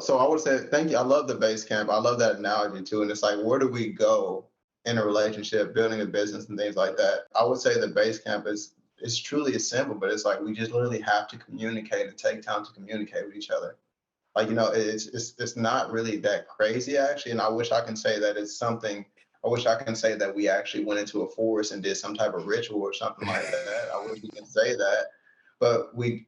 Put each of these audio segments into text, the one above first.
So I would say thank you. I love the base camp. I love that analogy too. And it's like, where do we go in a relationship, building a business and things like that? I would say the base camp is it's truly as simple, but it's like we just literally have to communicate and take time to communicate with each other. Like, it's not really that crazy actually. And I wish I can say that it's something. I wish I can say that we actually went into a forest and did some type of ritual or something like that. I wish we can say that, but we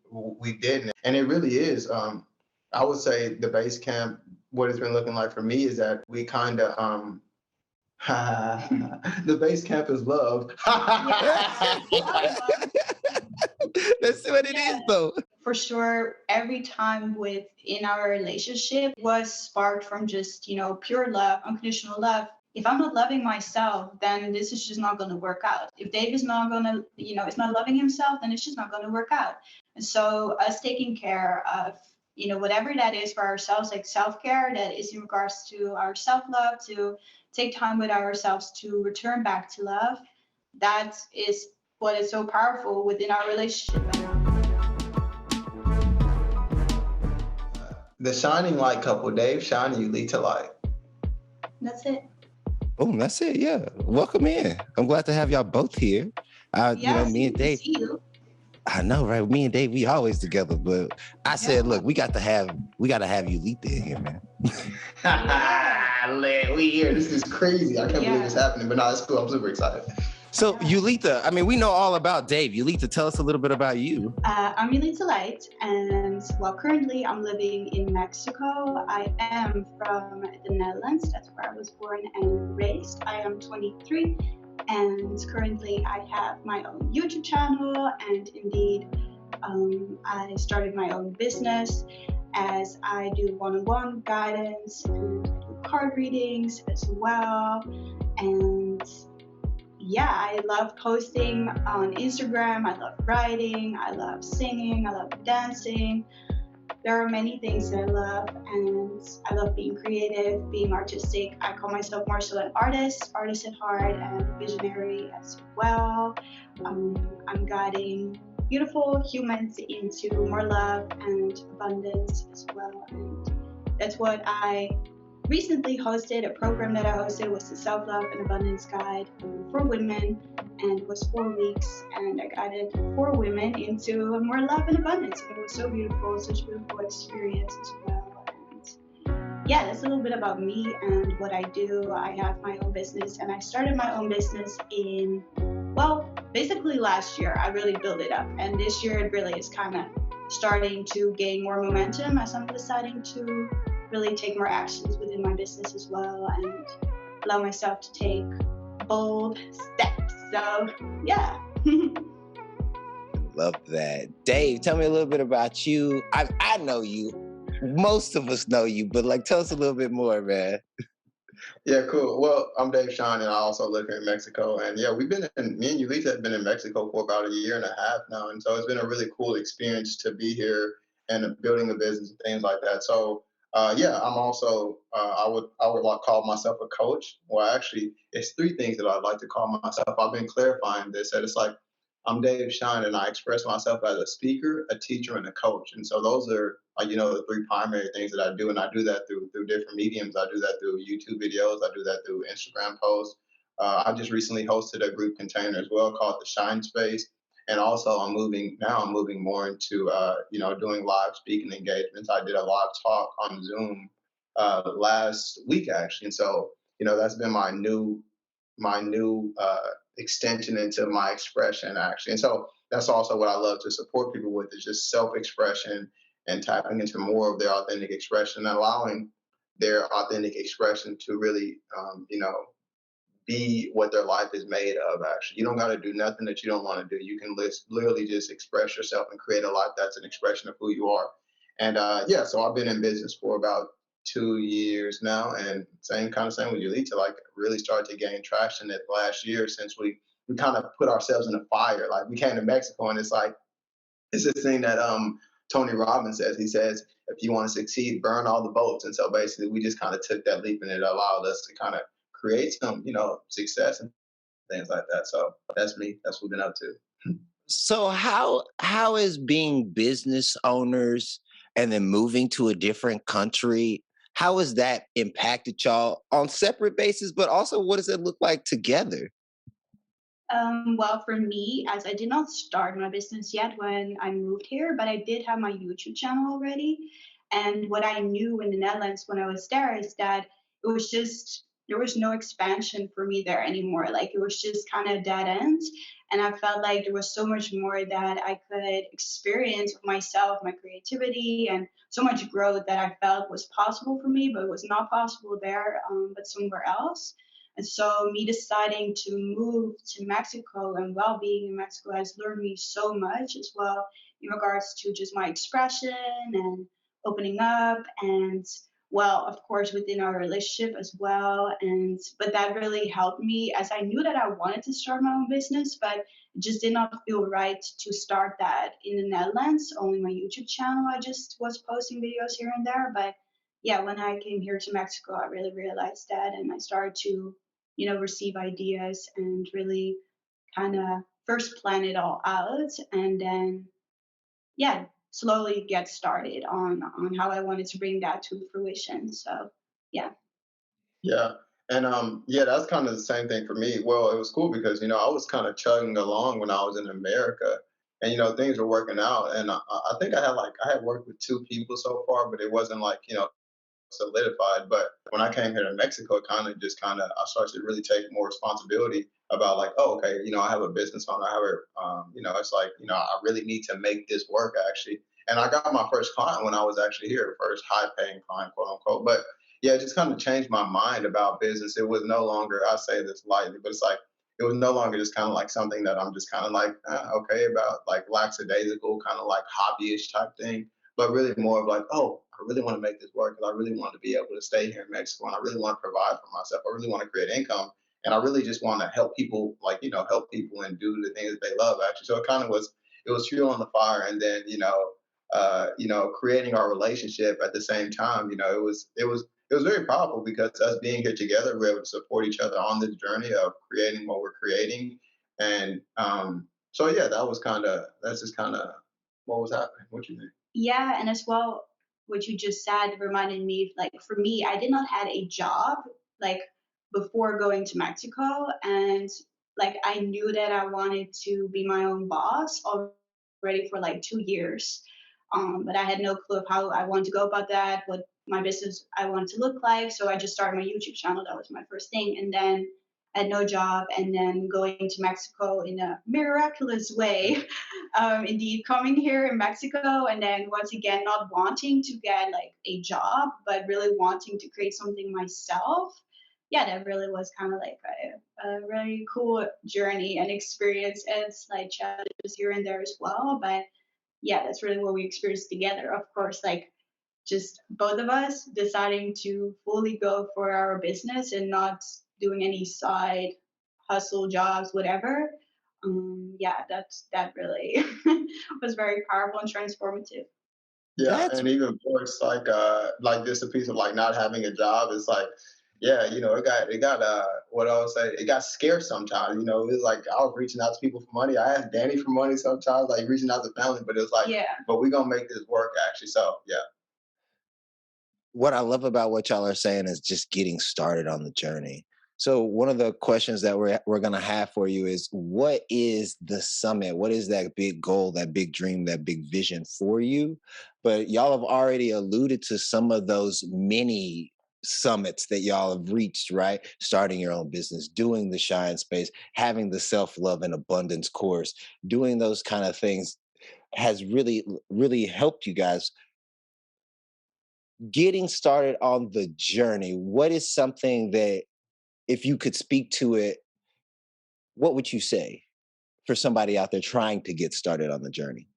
didn't. And it really is. I would say the base camp. What it's been looking like for me is that we kind of the base camp is love. That's what it is, though. For sure, every time within our relationship was sparked from just, pure love, unconditional love. If I'm not loving myself, then this is just not going to work out. If Dave is not going to, is not loving himself, then it's just not going to work out. And so us taking care of, whatever that is for ourselves, like self-care, that is in regards to our self-love, to take time with ourselves, to return back to love. That is what is so powerful within our relationship. The shining light couple, Dave Shine and Julitta light. That's it. Oh, that's it. Yeah. Welcome in. I'm glad to have y'all both here. Me and Dave. See you. I know, right? Me and Dave, we always together. But I said, look, we got to have Julitta in here, man. We here. This is crazy. I can't believe it's happening. But no, it's cool. I'm super excited. So Julitta, we know all about Dave. Julitta, tell us a little bit about you. I'm Julitta Light, and currently I'm living in Mexico. I am from the Netherlands. That's where I was born and raised. I am 23, and currently I have my own YouTube channel, and indeed, I started my own business as I do one-on-one guidance, and I do card readings as well, and I love posting on Instagram. I love writing. I love singing. I love dancing. There are many things that I love, and I love being creative, being artistic. I call myself more so an artist at heart, and visionary as well. I'm guiding beautiful humans into more love and abundance as well, and that's what I recently hosted. A program that I hosted was the Self-Love and Abundance Guide for women, and it was 4 weeks, and I guided 4 women into more love and abundance, and it was so beautiful, such a beautiful experience as well. And that's a little bit about me and what I do. I have my own business, and I started my own business in, basically last year. I really built it up, and this year it really is kind of starting to gain more momentum as I'm deciding to really take more actions within my business as well, and allow myself to take bold steps. So, Love that. Dave, tell me a little bit about you. I know you. Most of us know you, but tell us a little bit more, man. Yeah, cool. Well, I'm Dave Shine, and I also live here in Mexico. And me and Julitta have been in Mexico for about 1.5 years now. And so it's been a really cool experience to be here and building a business and things like that. So, I'm also, I would call myself a coach. Well, actually, it's 3 things that I'd like to call myself. I've been clarifying this, that it's like, I'm Dave Shine, and I express myself as a speaker, a teacher, and a coach. And so those are, the 3 primary things that I do. And I do that through different mediums. I do that through YouTube videos. I do that through Instagram posts. I just recently hosted a group container as well called the Shine Space. And also I'm moving more into, doing live speaking engagements. I did a live talk on Zoom last week, actually. And so, that's been my new extension into my expression, actually. And so that's also what I love to support people with, is just self-expression and tapping into more of their authentic expression and allowing their authentic expression to really, be what their life is made of, actually. You don't got to do nothing that you don't want to do. You can literally just express yourself and create a life that's an expression of who you are. And so I've been in business for about 2 years now, and same with Julitta, really started to gain traction that last year, since we kind of put ourselves in a fire. Like, we came to Mexico, and it's this thing that Tony Robbins says. He says, if you want to succeed, burn all the boats. And so basically we just kind of took that leap, and it allowed us to kind of create some, success and things like that. So that's me. That's what we've been up to. So how is being business owners and then moving to a different country. How has that impacted y'all on separate bases, but also what does it look like together? Well, for me, as I did not start my business yet when I moved here, but I did have my YouTube channel already. And what I knew in the Netherlands when I was there is that it was just, there was no expansion for me there anymore. Like it was just kind of dead end. And I felt like there was so much more that I could experience with myself, my creativity, and so much growth that I felt was possible for me, but it was not possible there, but somewhere else. And so, me deciding to move to Mexico and while being in Mexico has learned me so much as well in regards to just my expression and opening up and well, of course, within our relationship as well. And but that really helped me as I knew that I wanted to start my own business, but it just did not feel right to start that in the Netherlands. Only my YouTube channel, I just was posting videos here and there. But yeah, when I came here to Mexico, I really realized that and I started to receive ideas and really kind of first plan it all out and then, yeah, slowly get started on how I wanted to bring that to fruition. So, yeah. Yeah. And yeah, that's kind of the same thing for me. Well, it was cool because I was kind of chugging along when I was in America, and things were working out. And I think I had worked with two people so far, but it wasn't like solidified. But when I came here to Mexico, it kind of I started to really take more responsibility about like, oh, okay, I have a business owner. I have it's like I really need to make this work actually. And I got my first client when I was actually here, first high paying client, quote unquote. But yeah, it just kind of changed my mind about business. It was no longer, I say this lightly, but it's like it was no longer just kind of like something that I'm just kind of like okay about, like lackadaisical, kind of like hobbyish type thing, but really more of like, oh, I really want to make this work because I really want to be able to stay here in Mexico and I really want to provide for myself. I really want to create income and I really just want to help people, like, help people and do the things that they love actually. So it was fuel on the fire. And then, creating our relationship at the same time, it was very powerful because us being here together, we're able to support each other on this journey of creating what we're creating. And so, yeah, that's just kind of what was happening. What you think? Yeah, and as well, what you just said reminded me of like for me, I did not had a job like before going to Mexico, and like I knew that I wanted to be my own boss already for like 2 years. But I had no clue of how I wanted to go about that, what my business I wanted to look like. So I just started my YouTube channel. That was my first thing, and then I had no job, and then going to Mexico in a miraculous way indeed coming here in Mexico and then once again not wanting to get like a job, but really wanting to create something myself. Yeah, that really was kind of like a really cool journey and experience and slight challenges here and there as well. But yeah, that's really what we experienced together. Of course, like just both of us deciding to fully go for our business and not doing any side hustle jobs, whatever. Yeah, that really was very powerful and transformative. Yeah, That's and even worse, like just a piece of like not having a job. It's like, yeah, it got what I would say, it got scarce sometimes. It was like I was reaching out to people for money. I asked Danny for money sometimes, like reaching out to family, but it was like, Yeah. but we gonna make this work actually. So yeah. what I love about what y'all are saying is just getting started on the journey. So one of the questions that we're gonna have for you is, what is the summit? What is that big goal, that big dream, that big vision for you? But y'all have already alluded to some of those mini summits that y'all have reached, right? Starting your own business, doing the Shine Space, having the self-love and abundance course, doing those kind of things has really, really helped you guys getting started on the journey. What is something that, if you could speak to it, what would you say for somebody out there trying to get started on the journey?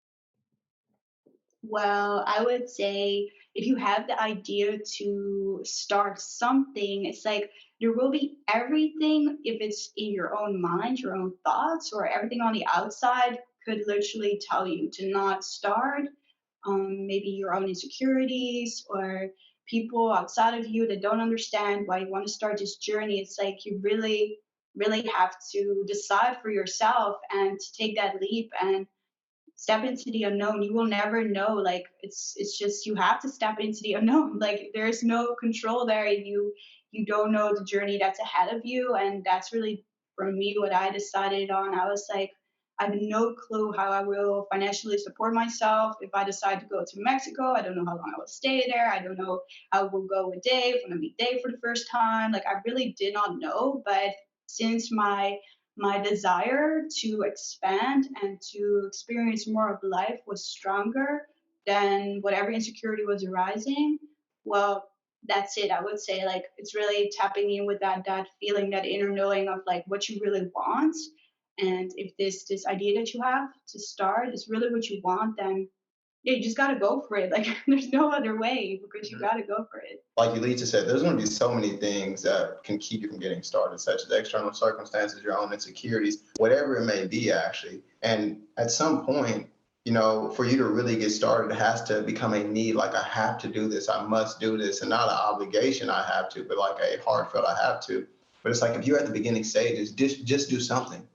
Well, I would say if you have the idea to start something, it's like there will be everything if it's in your own mind, your own thoughts, or everything on the outside could literally tell you to not start. Maybe your own insecurities or people outside of you that don't understand why you want to start this journey. It's like you really have to decide for yourself and to take that leap and step into the unknown. You will never know. Like it's just you have to step into the unknown. Like there's no control there. You don't know the journey that's ahead of you, and that's really for me what I decided on. I was like, I have no clue how I will financially support myself if I decide to go to Mexico. I don't know how long I will stay there. I don't know how I will go with Dave when I meet Dave for the first time. Like I really did not know. But since my desire to expand and to experience more of life was stronger than whatever insecurity was arising, well, that's it. I would say like it's really tapping in with that feeling, that inner knowing of like what you really want. And if this idea that you have to start is really what you want, then yeah, you just gotta go for it. Like there's no other way because you gotta go for it. Like Julitta said, there's going to be so many things that can keep you from getting started, such as external circumstances, your own insecurities, whatever it may be, actually. And at some point, for you to really get started, it has to become a need, like I have to do this, I must do this, and not an obligation I have to, but like a heartfelt I have to. But it's like if you're at the beginning stages, just do something.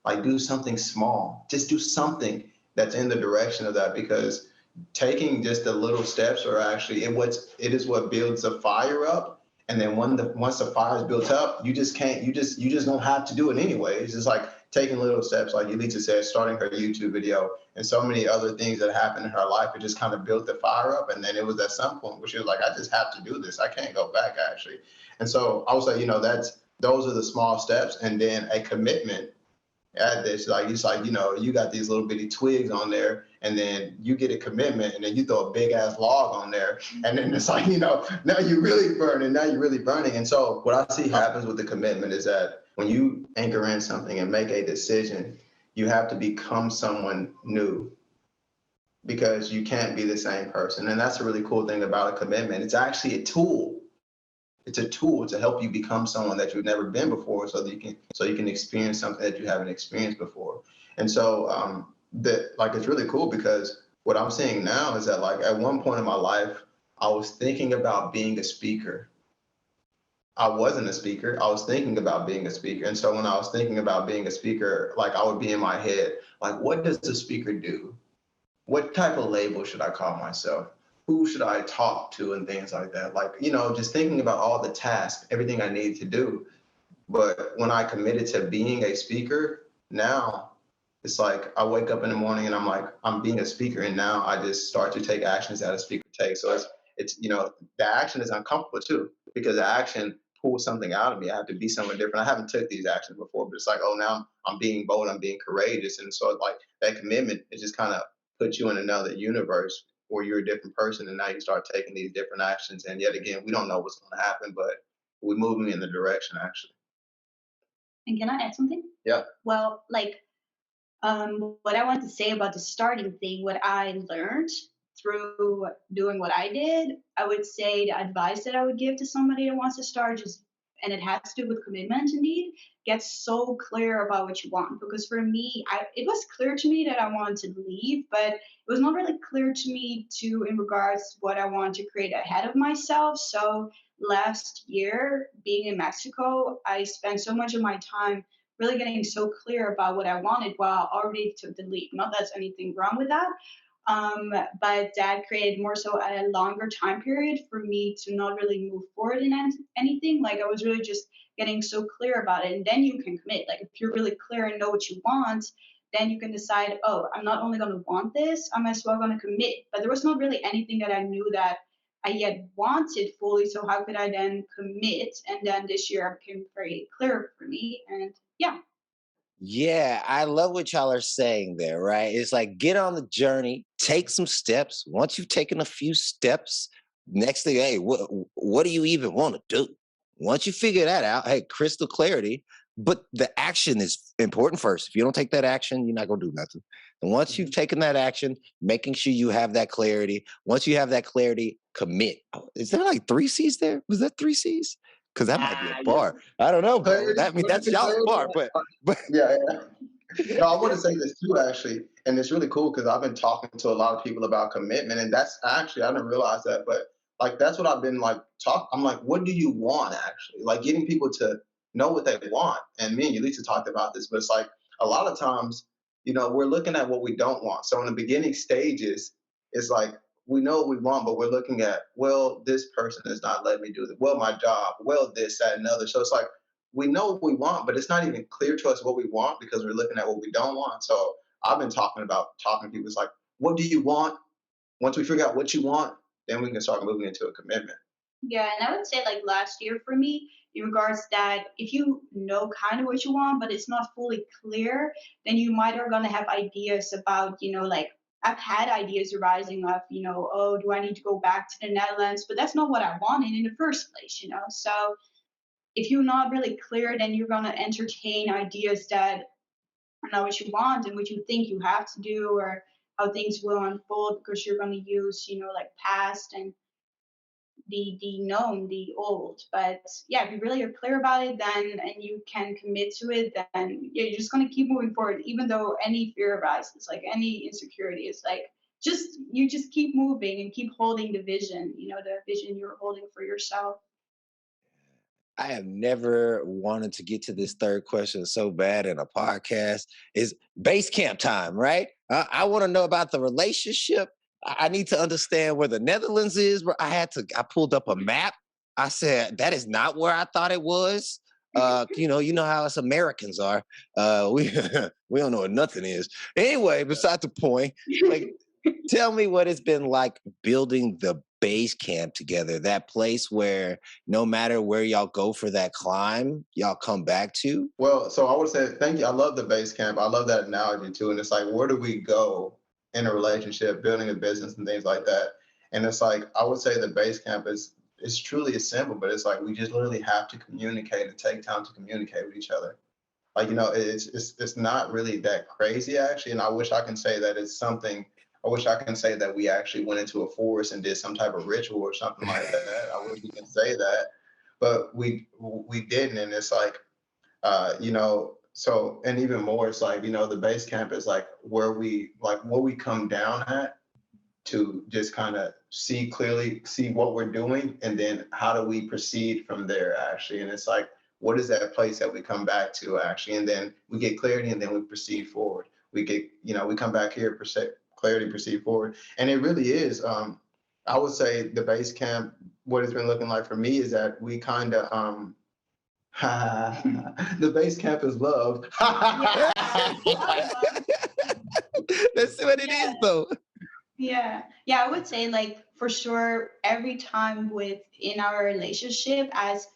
Like do something small. Just do something that's in the direction of that, because taking just the little steps are actually it is what builds the fire up. And then once the fire is built up, you just can't you just don't have to do it anyway. It's just like taking little steps, like Julitta said, starting her YouTube video and so many other things that happened in her life. It just kind of built the fire up, and then it was at some point where she was like, I just have to do this. I can't go back, actually. And so I would say, those are the small steps, and then a commitment at this. Like it's like, you got these little bitty twigs on there, and then you get a commitment, and then you throw a big ass log on there, and then it's like, now you're really burning. And so what I see happens with the commitment is that when you anchor in something and make a decision, you have to become someone new, because you can't be the same person. And that's a really cool thing about a commitment. It's actually a tool. It's a tool to help you become someone that you've never been before, so that you can experience something that you haven't experienced before. And so it's really cool, because what I'm seeing now is that, like, at one point in my life, I was thinking about being a speaker. I wasn't a speaker. I was thinking about being a speaker. And so when I was thinking about being a speaker, like, I would be in my head, like, what does a speaker do? What type of label should I call myself? Who should I talk to, and things like that? Like, just thinking about all the tasks, everything I need to do. But when I committed to being a speaker, now it's like I wake up in the morning and I'm like, I'm being a speaker, and now I just start to take actions that a speaker takes. So it's the action is uncomfortable too, because the action pulls something out of me. I have to be someone different. I haven't took these actions before, but it's like, oh, now I'm being bold, I'm being courageous. And so like that commitment, it just kind of puts you in another universe where you're a different person, and now you start taking these different actions. And yet again, we don't know what's going to happen, but we're moving in the direction, actually. And can I add something? Yeah. Well, like what I want to say about the starting thing, what I learned through doing what I did, I would say the advice that I would give to somebody that wants to start, just, and it has to do with commitment indeed, get so clear about what you want. Because for me, it was clear to me that I wanted to leave, but it was not really clear to me in regards to what I wanted to create ahead of myself. So last year, being in Mexico, I spent so much of my time really getting so clear about what I wanted while I already took the leap. Not that there's anything wrong with that, but that created more so a longer time period for me to not really move forward in anything. Like I was really just getting so clear about it, and then you can commit. Like if you're really clear and know what you want, then you can decide, oh, I'm not only going to want this, I'm as well going to commit. But there was not really anything that I knew that I yet wanted fully. So how could I then commit? And then this year it became very clear for me. And yeah. Yeah, I love what y'all are saying there, right? It's like get on the journey, take some steps. Once you've taken a few steps, next thing, hey, what do you even want to do? Once you figure that out, hey, crystal clarity, but the action is important first. If you don't take that action, you're not going to do nothing. And once you've taken that action, making sure you have that clarity. Once you have that clarity, commit. Oh, is there like 3 C's there? Was that 3 C's? Because that might be a bar. Yeah. I don't know, bro. That's y'all's bar, but yeah. No, I want to say this too, actually, and it's really cool because I've been talking to a lot of people about commitment, and that's actually, I didn't realize that, but like that's what I've been like I'm like, what do you want, actually? Like getting people to know what they want. And me and Julitta talked about this, but it's like a lot of times we're looking at what we don't want. So in the beginning stages, it's like we know what we want, but we're looking at, well, this person is not letting me do this. Well, my job, well, this, that, and other. So it's like we know what we want, but it's not even clear to us what we want because we're looking at what we don't want. So I've been talking to people. It's like, what do you want? Once we figure out what you want, then we can start moving into a commitment. Yeah, and I would say like last year for me, in regards that if you know kind of what you want, but it's not fully clear, then you might are gonna have ideas about, like I've had ideas arising of, oh, do I need to go back to the Netherlands? But that's not what I wanted in the first place. So if you're not really clear, then you're gonna entertain ideas that are not what you want and what you think you have to do or how things will unfold because you're gonna use, like past and the known, the old. But yeah, if you really are clear about it, then and you can commit to it, then yeah, you're just gonna keep moving forward, even though any fear arises, like any insecurity is like just keep moving and keep holding the vision you're holding for yourself. I have never wanted to get to this third question so bad in a podcast. Is base camp time, right? I want to know about the relationship. I need to understand where the Netherlands is. Where I pulled up a map. I said that is not where I thought it was. You know how us Americans are. We we don't know what nothing is. Anyway, beside the point. Like, tell me what it's been like building the base camp together, that place where no matter where y'all go for that climb, y'all come back to. Well, so I would say thank you. I love the base camp. I love that analogy too. And it's like, where do we go in a relationship, building a business and things like that? And it's like, I would say the base camp is truly as simple, but it's like we just literally have to communicate and take time to communicate with each other. Like, it's not really that crazy actually. And I wish I can say that it's something. I wish I can say that we actually went into a forest and did some type of ritual or something like that. I wish we can say that, but we didn't. And it's like, so, and even more, it's like, the base camp is like where we come down at to just kind of see clearly, see what we're doing, and then how do we proceed from there actually. And it's like, what is that place that we come back to actually, and then we get clarity, and then we proceed forward. We get, we come back here, clarity, proceed forward. And it really is, I would say the base camp, what it's been looking like for me is that we kind of, the base camp is love. That's what it is, though. Yeah, I would say like for sure every time within our relationship, as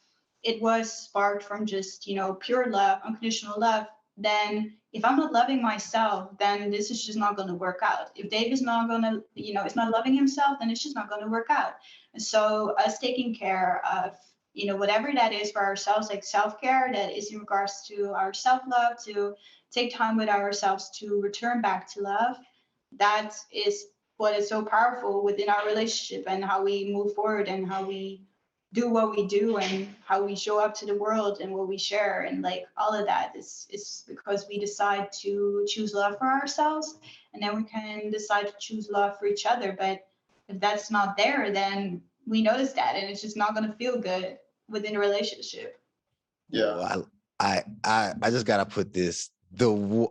it was sparked from just pure love, unconditional love, then if I'm not loving myself, then this is just not going to work out. If Dave is not going to is not loving himself, then it's just not going to work out. And so us taking care of whatever that is for ourselves, like self-care, that is in regards to our self-love, to take time with ourselves to return back to love, that is what is so powerful within our relationship and how we move forward and how we do what we do and how we show up to the world and what we share, and like all of that is because we decide to choose love for ourselves, and then we can decide to choose love for each other. But if that's not there, then we notice that and it's just not going to feel good within a relationship. Yeah. Well, I just gotta put this, the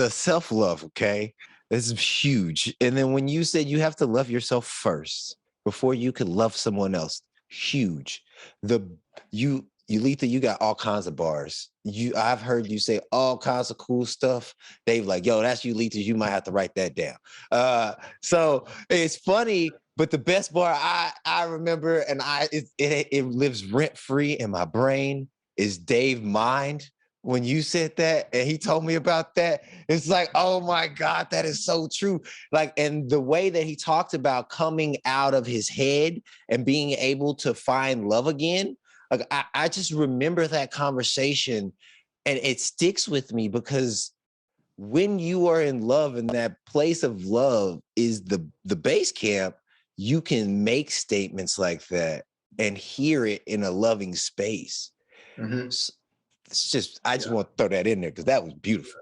self-love, okay? This is huge. And then when you said you have to love yourself first before you can love someone else, huge. Julitta, you got all kinds of bars. I've heard you say all kinds of cool stuff. Dave, like, yo, that's Julitta. You might have to write that down. So it's funny, but the best bar I remember, and it lives rent free in my brain, is Dave Mind. When you said that and he told me about that, it's like, oh my God, that is so true. Like, and the way that he talked about coming out of his head and being able to find love again, like I just remember that conversation, and it sticks with me because when you are in love and that place of love is the base camp, you can make statements like that and hear it in a loving space. Mm-hmm. I just want to throw that in there because that was beautiful.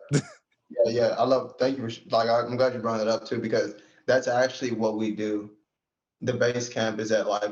Yeah. Thank you. I'm glad you brought it up too, because that's actually what we do. The base camp is that like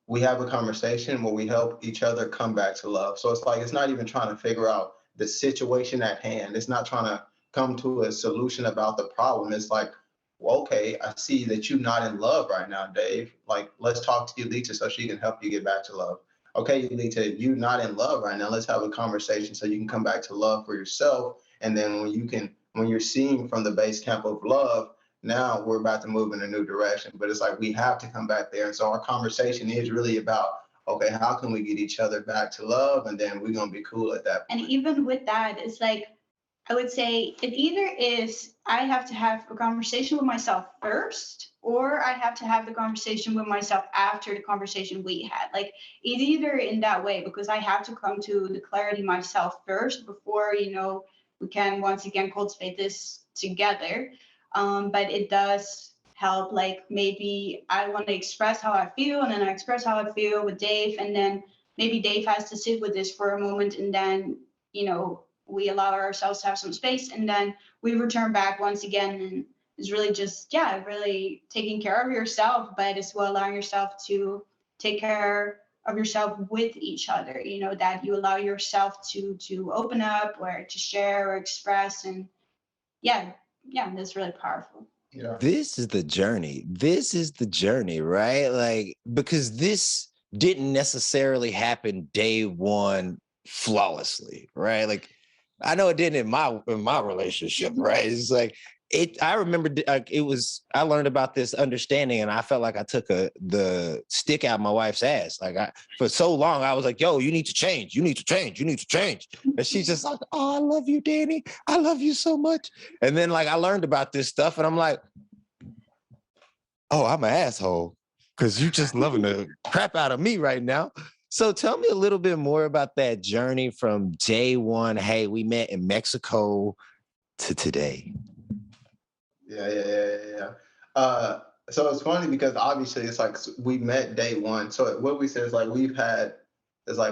we have a conversation where we help each other come back to love. So it's like, it's not even trying to figure out the situation at hand. It's not trying to come to a solution about the problem. It's like, well, okay, I see that you're not in love right now, Dave. Like, let's talk to Julitta so she can help you get back to love. Okay, Julitta, you're not in love right now. Let's have a conversation so you can come back to love for yourself. And then when you're seeing from the base camp of love, now we're about to move in a new direction. But it's like we have to come back there. And so our conversation is really about, okay, how can we get each other back to love? And then we're gonna be cool at that And point. even with that, it's like, I would say it either is I have to have a conversation with myself first, or I have to have the conversation with myself after the conversation we had. Like it's either in that way, because I have to come to the clarity myself first before, we can once again cultivate this together. But it does help, like maybe I want to express how I feel, and then I express how I feel with Dave, and then maybe Dave has to sit with this for a moment, and then, we allow ourselves to have some space, and then we return back once again. And it's really just, yeah, really taking care of yourself, but as well allowing yourself to take care of yourself with each other, that you allow yourself to open up or to share or express. And yeah, that's really powerful. Yeah. This is the journey. This is the journey, right? Like, because this didn't necessarily happen day one flawlessly, right? Like, I know it didn't in my relationship, right? It's like I remember like I learned about this understanding, and I felt like I took the stick out my wife's ass. Like for so long, I was like, yo, you need to change. You need to change. You need to change. And she's just like, oh, I love you, Danny. I love you so much. And then like I learned about this stuff, and I'm like, oh, I'm an asshole because you just loving the crap out of me right now. So tell me a little bit more about that journey from day one. Hey, we met in Mexico to today. Yeah. So it's funny because obviously it's like we met day one. So what we said is like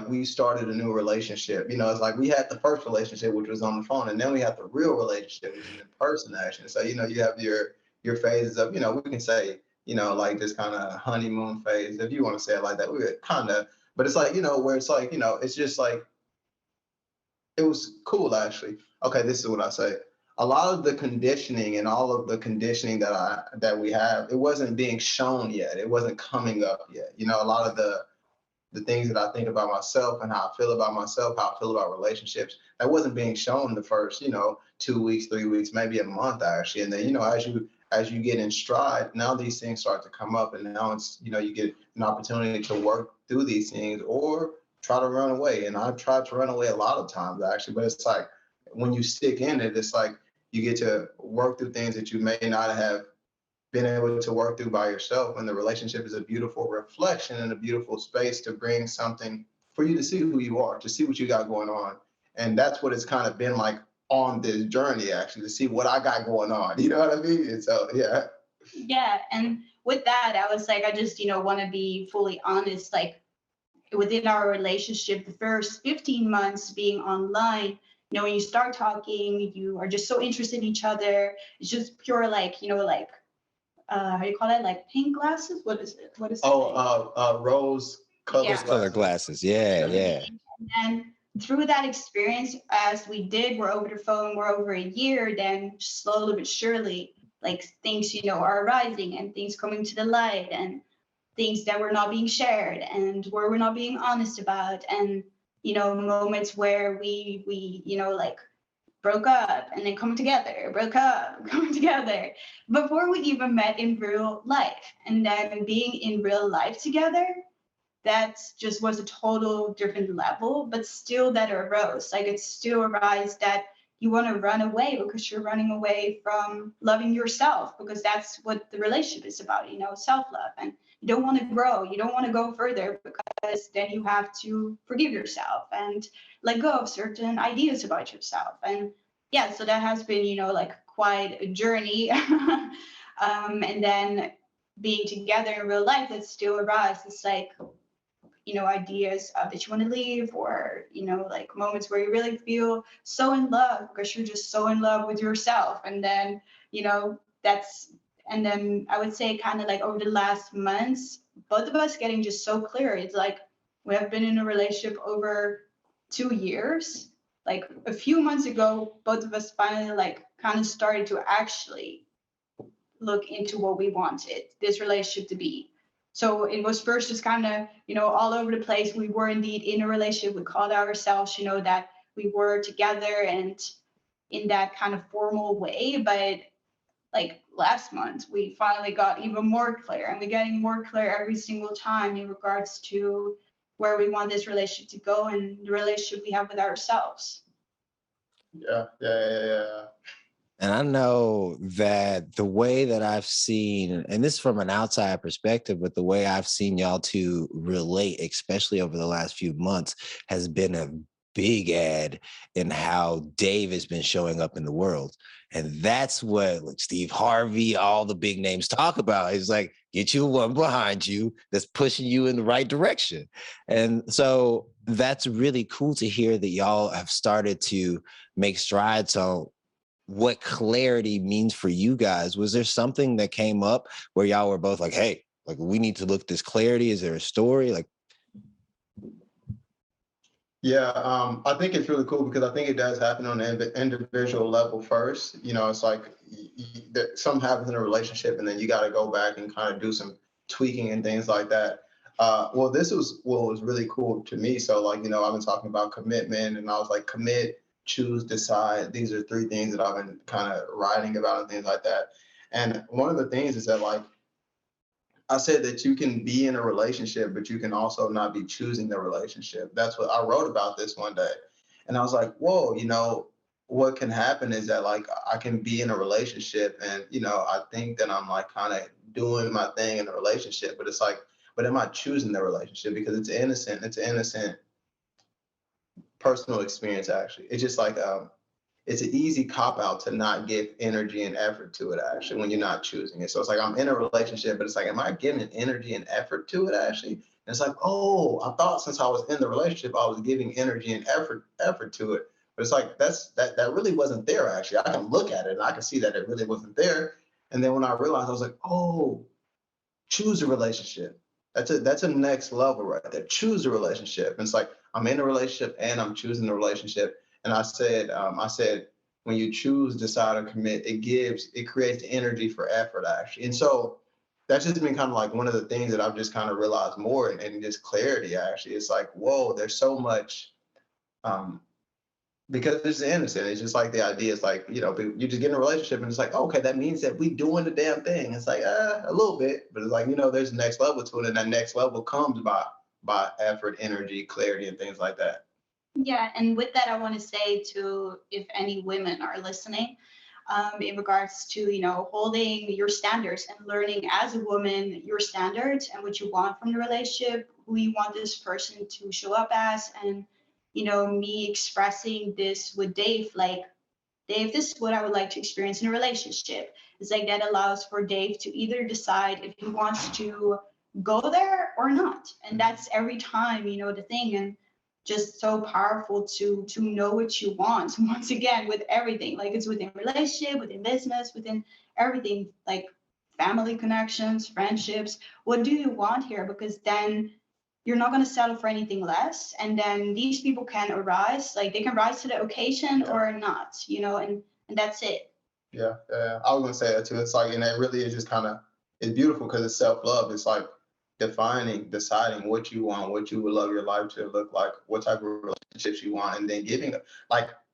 we started a new relationship. It's like we had the first relationship, which was on the phone, and then we had the real relationship, which is in person action. So you have your phases of, we can say, like this kind of honeymoon phase, if you want to say it like that. We kind of, but it's like, where it's like, it's just like it was cool actually. Okay, this is what I say. A lot of the conditioning and all of the conditioning that we have, it wasn't being shown yet. It wasn't coming up yet. A lot of the things that I think about myself and how I feel about myself, how I feel about relationships, that wasn't being shown the first, 2 weeks, 3 weeks, maybe a month actually. And then, as you get in stride, now these things start to come up, and now it's, you get an opportunity to work through these things or try to run away. And I've tried to run away a lot of times actually, but it's like when you stick in it, it's like you get to work through things that you may not have been able to work through by yourself. And the relationship is a beautiful reflection and a beautiful space to bring something for you to see who you are, to see what you got going on. And that's what it's kind of been like on this journey, actually, to see what I got going on. You know what I mean? And so, yeah. Yeah. And with that, I was like, I just, want to be fully honest. Like within our relationship, the first 15 months being online, when you start talking, you are just so interested in each other. It's just pure, like, like, how do you call it? Like pink glasses? What is it? What is it? Rose color Yeah. glasses. Color glasses. Yeah. And then through that experience, as we're over the phone, we're over a year, then slowly but surely, like things, are arising and things coming to the light, and things that were not being shared and where we're not being honest about, and moments where we like broke up and then come together, broke up, come together before we even met in real life. And then being in real life together, that just was a total different level, but still that arose. Like it still arises that you want to run away because you're running away from loving yourself, because that's what the relationship is about, self-love. And you don't want to grow, you don't want to go further, because then you have to forgive yourself and let go of certain ideas about yourself. And yeah, so that has been, like quite a journey. And then being together in real life, that still arises. It's like, ideas that you want to leave, or, like moments where you really feel so in love because you're just so in love with yourself. And then, and then I would say kind of like over the last months, both of us getting just so clear. It's like we have been in a relationship over 2 years, like a few months ago, both of us finally like kind of started to actually look into what we wanted this relationship to be. So it was first just kind of, all over the place. We were indeed in a relationship. We called ourselves, that we were together and in that kind of formal way. But like last month, we finally got even more clear, and we're getting more clear every single time in regards to where we want this relationship to go and the relationship we have with ourselves. Yeah. And I know that the way that I've seen, and this is from an outside perspective, but the way I've seen y'all two relate, especially over the last few months, has been a big add in how Dave has been showing up in the world. And that's what like Steve Harvey, all the big names talk about. It's like, get you one behind you that's pushing you in the right direction. And so that's really cool to hear that y'all have started to make strides on what clarity means for you guys. Was there something that came up where y'all were both like, hey, like we need to look at this clarity? Is there a story? Like, yeah, I think it's really cool because I think it does happen on an individual level first. It's like something happens in a relationship and then you got to go back and kind of do some tweaking and things like that. Well, this was what was really cool to me. So like, I've been talking about commitment and I was like, commit, choose, decide. These are three things that I've been kind of writing about and things like that. And one of the things is that like, I said that you can be in a relationship, but you can also not be choosing the relationship. That's what I wrote about this one day. And I was like, whoa, what can happen is that like I can be in a relationship and, I think that I'm like kind of doing my thing in the relationship, but it's like, but am I choosing the relationship? Because it's an innocent personal experience, actually. It's just like, it's an easy cop out to not give energy and effort to it actually when you're not choosing it. So it's like I'm in a relationship, but it's like, am I giving energy and effort to it actually? And it's like, oh, I thought since I was in the relationship, I was giving energy and effort to it. But it's like that really wasn't there actually. I can look at it and I can see that it really wasn't there. And then when I realized, I was like, oh, choose a relationship. That's a next level right there. Choose a relationship. And it's like I'm in a relationship and I'm choosing the relationship. And I said, when you choose, decide, or commit, it creates the energy for effort actually. And so that's just been kind of like one of the things that I've just kind of realized more and just clarity actually. It's like, whoa, there's so much, because it's innocent. It's just like the idea is like, you just get in a relationship and it's like, okay, that means that we doing the damn thing. It's like, a little bit, but it's like, there's a next level to it. And that next level comes by effort, energy, clarity, and things like that. Yeah, and with that, I want to say to if any women are listening, in regards to holding your standards and learning as a woman your standards and what you want from the relationship, who you want this person to show up as, and me expressing this with Dave, like, Dave, this is what I would like to experience in a relationship. It's like that allows for Dave to either decide if he wants to go there or not, and that's every time the thing. And just so powerful to know what you want once again with everything, like it's within relationship, within business, within everything, like family connections, friendships. What do you want here? Because then you're not going to settle for anything less, and then these people can arise, like they can rise to the occasion or not, and that's it. Yeah, I was gonna say that too. It's like, and it really is just kind of, it's beautiful because it's self-love. It's like deciding what you want, what you would love your life to look like, what type of relationships you want, and then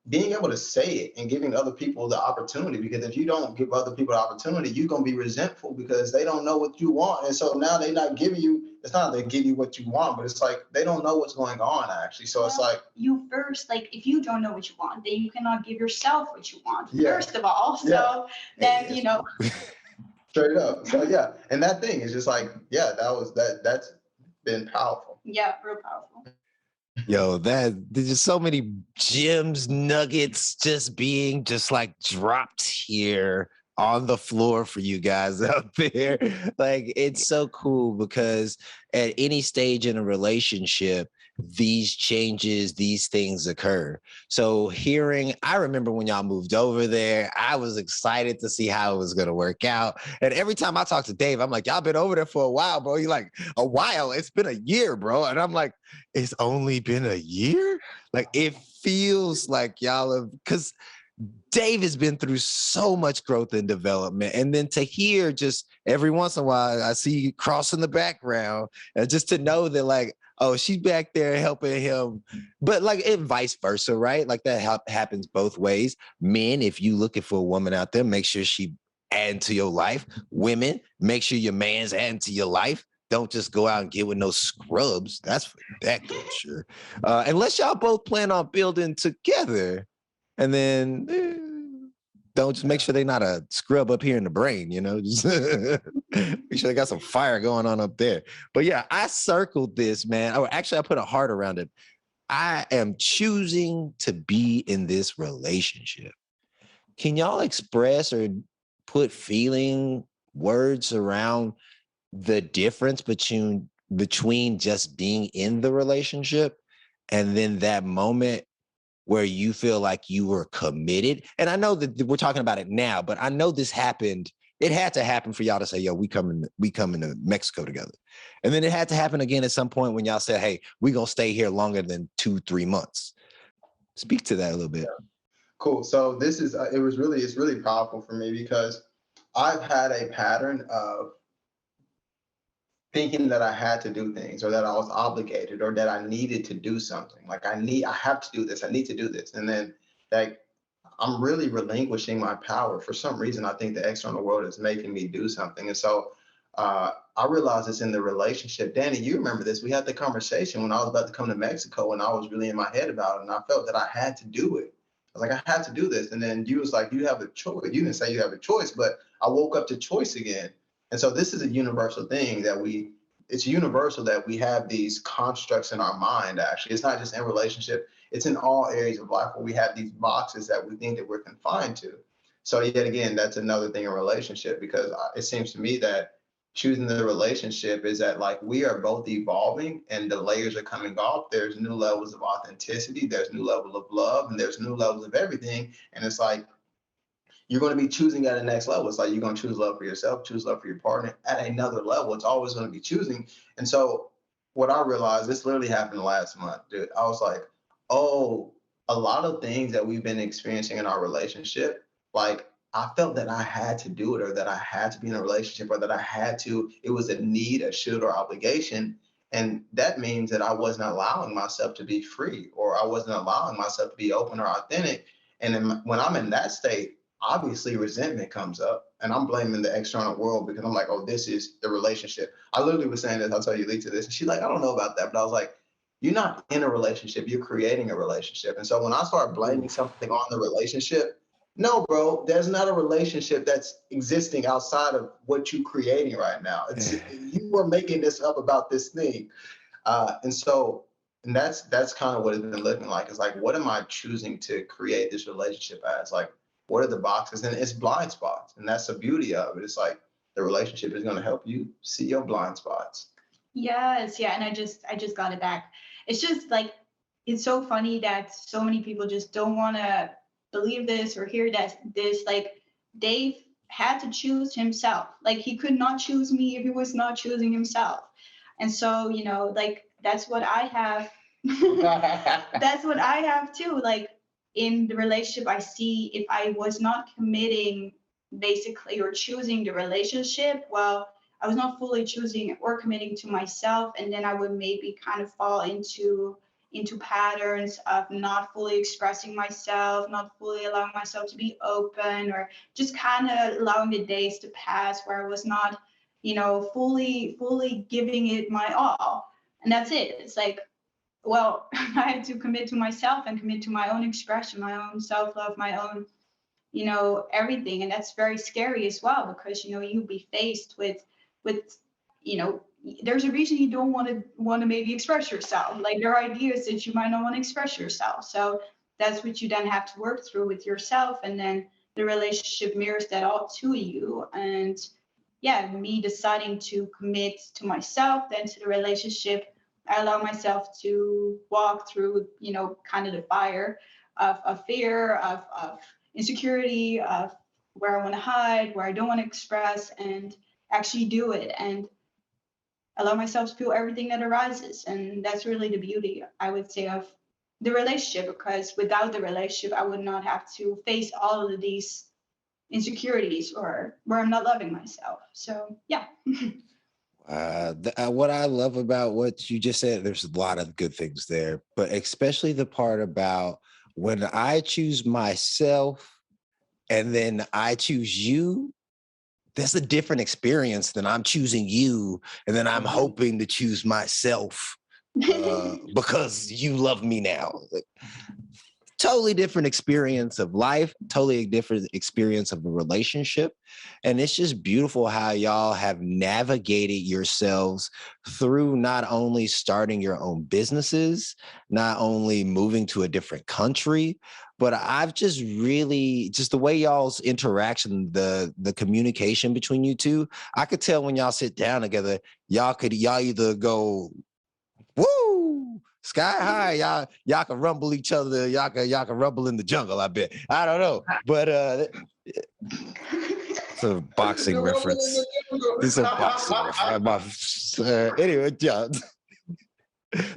being able to say it and giving other people the opportunity. Because if you don't give other people the opportunity, you're gonna be resentful because they don't know what you want, and so now they're not giving you. It's not they give you what you want, but it's like they don't know what's going on actually. So it's like you first, like if you don't know what you want, then you cannot give yourself what you want first of all. So then straight up. So yeah, and that thing is just like, that's been powerful. Yeah, real powerful. Yo, there's just so many gems, nuggets just being just like dropped here on the floor for you guys out there. Like, it's so cool because at any stage in a relationship, these changes, these things occur. So I remember when y'all moved over there, I was excited to see how it was going to work out. And every time I talk to Dave, I'm like, y'all been over there for a while, bro. He's like, a while? It's been a year, bro. And I'm like, it's only been a year? Like, it feels like y'all have, because Dave has been through so much growth and development. And then to hear just every once in a while, I see you cross in the background, and just to know that, like, oh, she's back there helping him. But like, it vice versa, right? Like, that happens both ways. Men, if you looking for a woman out there, make sure she add to your life. Women, make sure your man's adding to your life. Don't just go out and get with no scrubs. That's for that culture. Unless y'all both plan on building together. And then don't just make sure they're not a scrub up here in the brain, you know, just make sure they got some fire going on up there. But yeah, I circled this, man. Oh, actually, I put a heart around it. I am choosing to be in this relationship. Can y'all express or put feeling words around the difference between just being in the relationship and then that moment where you feel like you were committed? And I know that we're talking about it now, but I know this happened. It had to happen for y'all to say, yo, we coming to Mexico together. And then it had to happen again at some point when y'all said, hey, we're going to stay here longer than 2-3 months. Speak to that a little bit. Cool. So this is, it's really powerful for me because I've had a pattern of thinking that I had to do things, or that I was obligated, or that I needed to do something. Like, I have to do this. I need to do this. And then, like, I'm really relinquishing my power. For some reason, I think the external world is making me do something. And so I realized it's in the relationship. Danny, you remember this. We had the conversation when I was about to come to Mexico, and I was really in my head about it. And I felt that I had to do it. I was like, I had to do this. And then you was like, you have a choice. You didn't say you have a choice, but I woke up to choice again. And so this is a universal thing it's universal that we have these constructs in our mind, actually. It's not just in relationship, it's in all areas of life where we have these boxes that we think that we're confined to. So yet again, that's another thing in relationship, because it seems to me that choosing the relationship is that, like, we are both evolving and the layers are coming off. There's new levels of authenticity, there's new levels of love, and there's new levels of everything. And it's like, you're going to be choosing at the next level. It's like you're going to choose love for yourself, choose love for your partner at another level. It's always going to be choosing. And so what I realized, this literally happened last month, dude. I was like, oh, a lot of things that we've been experiencing in our relationship, like, I felt that I had to do it, or that I had to be in a relationship, or that it was a need, a should, or obligation. And that means that I wasn't allowing myself to be free, or I wasn't allowing myself to be open or authentic. And then when I'm in that state, obviously resentment comes up, and I'm blaming the external world, because I'm like, oh, this is the relationship. I literally was saying this, I'll tell you, Julitta, this, and she's like, I don't know about that. But I was like, you're not in a relationship, you're creating a relationship. And so when I start blaming something on the relationship, no, bro, there's not a relationship that's existing outside of what you're creating right now. You were making this up about this thing. And that's kind of what it's been looking like. It's like, what am I choosing to create this relationship as? Like, what are the boxes? And it's blind spots. And that's the beauty of it. It's like, the relationship is going to help you see your blind spots. Yes, yeah, and I just got it back. It's just like, it's so funny that so many people just don't want to believe this or hear that this. Like, Dave had to choose himself. Like, he could not choose me if he was not choosing himself. And so, like, that's what I have. That's what I have too. Like, in the relationship, I see if I was not committing, basically, or choosing the relationship, well, I was not fully choosing or committing to myself, and then I would maybe kind of fall into patterns of not fully expressing myself, not fully allowing myself to be open, or just kind of allowing the days to pass where I was not, fully giving it my all. And that's it. It's like, well, I had to commit to myself and commit to my own expression, my own self-love, my own, everything. And that's very scary as well, because, you'll be faced with, there's a reason you don't want to maybe express yourself. Like, there are ideas that you might not want to express yourself. So that's what you then have to work through with yourself. And then the relationship mirrors that all to you. And yeah, me deciding to commit to myself, then to the relationship, I allow myself to walk through, kind of the fire of fear, of insecurity, of where I want to hide, where I don't want to express, and actually do it and allow myself to feel everything that arises. And that's really the beauty, I would say, of the relationship, because without the relationship, I would not have to face all of these insecurities or where I'm not loving myself. So, yeah. What I love about what you just said, there's a lot of good things there, but especially the part about when I choose myself and then I choose you, that's a different experience than I'm choosing you and then I'm hoping to choose myself because you love me now. Totally different experience of life, totally different experience of a relationship. And it's just beautiful how y'all have navigated yourselves through not only starting your own businesses, not only moving to a different country, but I've just really, just the way y'all's interaction, the communication between you two, I could tell when y'all sit down together, y'all either go, woo, sky high, y'all can rumble each other, y'all can rumble in the jungle, I bet. I don't know, but it's a boxing reference. It's a boxing reference. Anyway, yeah.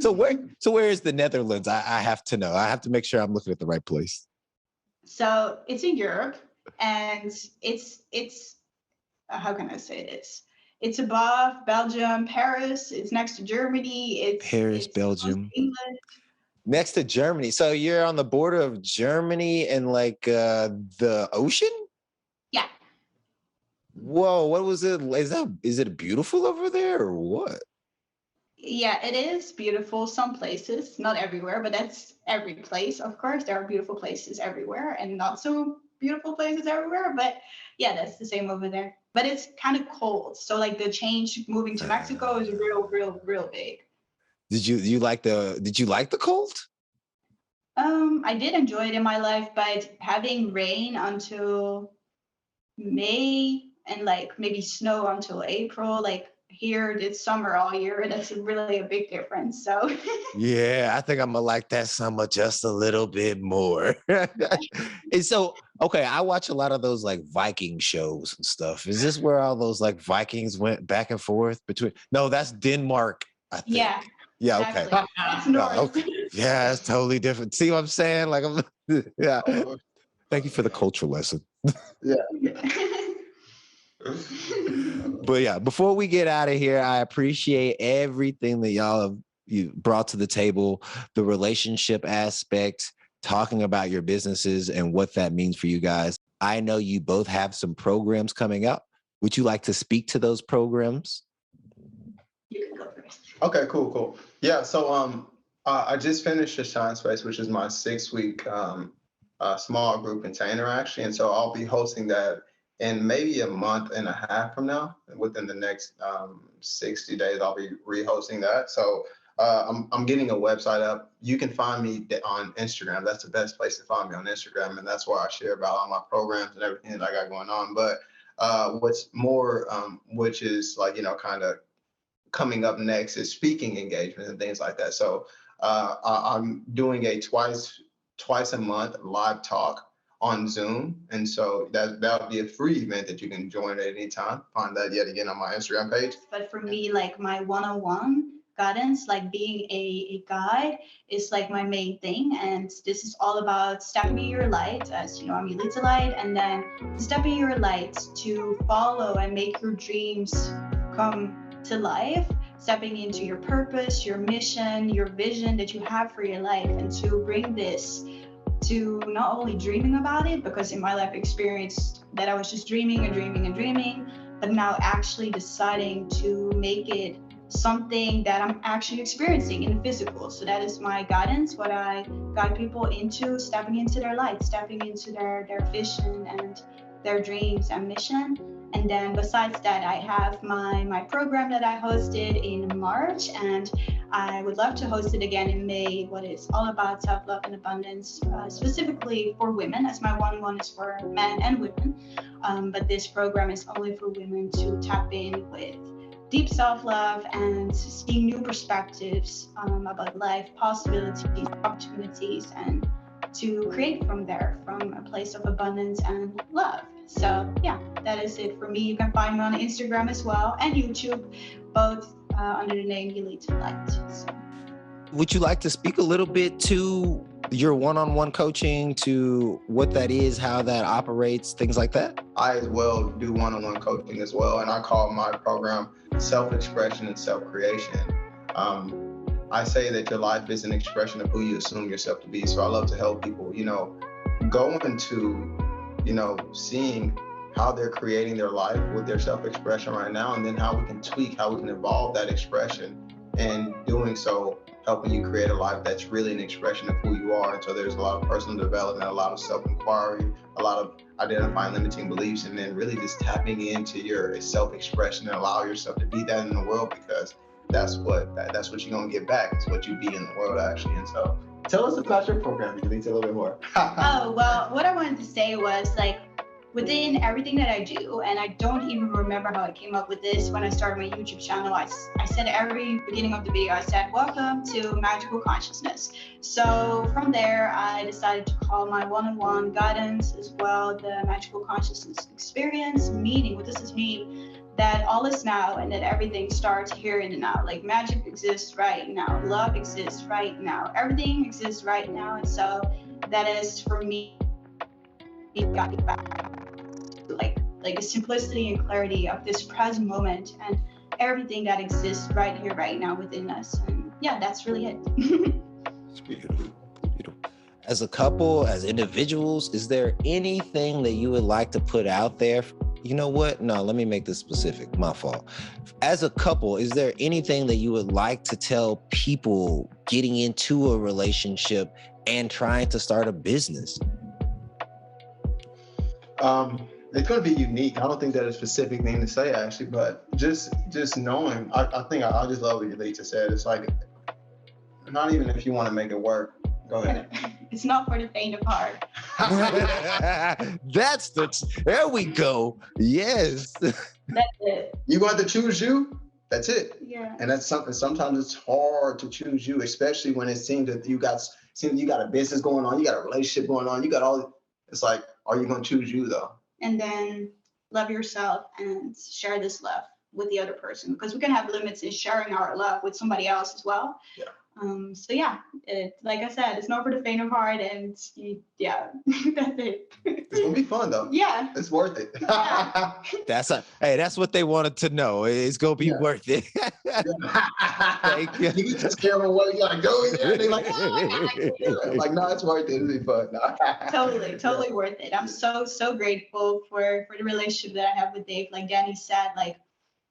So where is the Netherlands? I have to know. I have to make sure I'm looking at the right place. So it's in Europe, and it's how can I say this? It's above Belgium, Paris. It's next to Germany. It's Belgium, England. Next to Germany. So you're on the border of Germany and like the ocean? Yeah. Whoa, what was it? Is it beautiful over there or what? Yeah, it is beautiful. Some places, not everywhere, but that's every place. Of course, there are beautiful places everywhere and not so beautiful places everywhere. But yeah, that's the same over there. But it's kind of cold. So like the change moving to Mexico is real big. Did you like the cold? I did enjoy it in my life, but having rain until May and like maybe snow until April, like here it's summer all year, that's really a big difference. So yeah, I think I'm gonna like that summer just a little bit more. And so, okay, I watch a lot of those like Viking shows and stuff. Is this where all those like Vikings went back and forth between? No, that's Denmark, I think. yeah. Yeah, Exactly. okay. It's north. Okay. Yeah, it's totally different. See what I'm saying? Like, yeah. Thank you for the culture lesson. Yeah. But yeah, before we get out of here, I appreciate everything that y'all have you brought to the table, the relationship aspect, talking about your businesses and what that means for you guys. I know you both have some programs coming up. Would you like to speak to those programs? You can go first. Okay, cool. Yeah, so I just finished the Shine Space, which is my 6-week small group container actually, and so I'll be hosting that in maybe a month and a half from now. Within the next 60 days, I'll be re-hosting that. So I'm getting a website up. You can find me on Instagram. That's the best place to find me, on Instagram, and that's where I share about all my programs and everything that I got going on. But what's more, which is like, kind of coming up next, is speaking engagements and things like that. So I'm doing a twice a month live talk on Zoom, and so that'll be a free event that you can join at any time. Find that yet again on my Instagram page. But for me, like my one-on-one guidance, like being a guide is like my main thing, and this is all about stepping in your light. As you know, I'm Julitta light, and then stepping your light to follow and make your dreams come to life, stepping into your purpose, your mission, your vision that you have for your life, and to bring this to not only dreaming about it, because in my life experience that I was just dreaming, but now actually deciding to make it something that I'm actually experiencing in the physical. So that is my guidance, what I guide people into, stepping into their light, stepping into their vision and their dreams and mission. And then besides that, I have my program that I hosted in March, and I would love to host it again in May, what is all about self-love and abundance, specifically for women, as my one-on-one is for men and women. But this program is only for women to tap in with deep self-love and seeing new perspectives about life, possibilities, opportunities, and to create from there, from a place of abundance and love. So yeah, that is it for me. You can find me on Instagram as well and YouTube, both under the name Julitta Light. So. Would you like to speak a little bit to your one-on-one coaching, to what that is, how that operates, things like that? I as well do one-on-one coaching as well, and I call my program Self-Expression and Self-Creation. I say that your life is an expression of who you assume yourself to be. So I love to help people, go into, seeing how they're creating their life with their self-expression right now, and then how we can tweak, how we can evolve that expression, and doing so, helping you create a life that's really an expression of who you are. And so there's a lot of personal development, a lot of self-inquiry, a lot of identifying limiting beliefs, and then really just tapping into your self-expression and allow yourself to be that in the world, because that's what you're gonna get back. It's what you be in the world, actually. And so tell us about your program, Julitta, a little bit more. Oh, well, what I wanted to say was, like, within everything that I do, and I don't even remember how I came up with this when I started my YouTube channel, I said every beginning of the video, I said, welcome to Magical Consciousness. So from there, I decided to call my one-on-one guidance as well the Magical Consciousness Experience, meaning what does this mean? That all is now and that everything starts here in the now. Like, magic exists right now, love exists right now, everything exists right now. And so that is, for me, got me back to like the simplicity and clarity of this present moment and everything that exists right here, right now within us. And yeah, that's really it. It's beautiful. Beautiful. As a couple, as individuals, is there anything that you would like to put out there? You know what? No, let me make this specific. My fault. As a couple, is there anything that you would like to tell people getting into a relationship and trying to start a business? It's going to be unique. I don't think that a specific thing to say, actually, but just knowing, I think I just love what Julitta said. It's like, not even if you want to make it work, go ahead. It's not for the faint of heart. There we go. Yes. That's it. You want to choose you? That's it. Yeah. And that's something, sometimes it's hard to choose you, especially when it seems that you got a business going on, you got a relationship going on, you got all, it's like, are you going to choose you though? And then love yourself and share this love with the other person, because we can have limits in sharing our love with somebody else as well. Yeah. So yeah, like I said, it's not for the faint of heart, and yeah, that's it. It's gonna be fun though. Yeah, it's worth it. Yeah. That's what they wanted to know. It's gonna be worth it. Thank you. You just scare them away. You're like, go in there. They're like, oh, like, no, it's worth it. It'll be fun. No. Totally worth it. I'm so grateful for the relationship that I have with Dave. Like Danny said, like,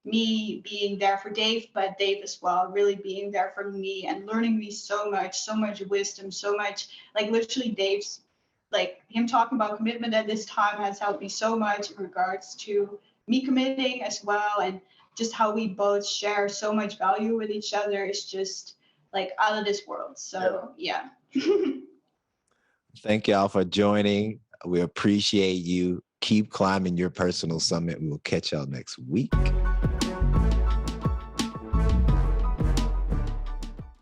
me being there for Dave, but Dave as well, really being there for me and learning me so much wisdom, so much, like literally Dave's, like him talking about commitment at this time has helped me so much in regards to me committing as well, and just how we both share so much value with each other is just like out of this world. So yeah. Thank y'all for joining. We appreciate you. Keep climbing your personal summit. We will catch y'all next week.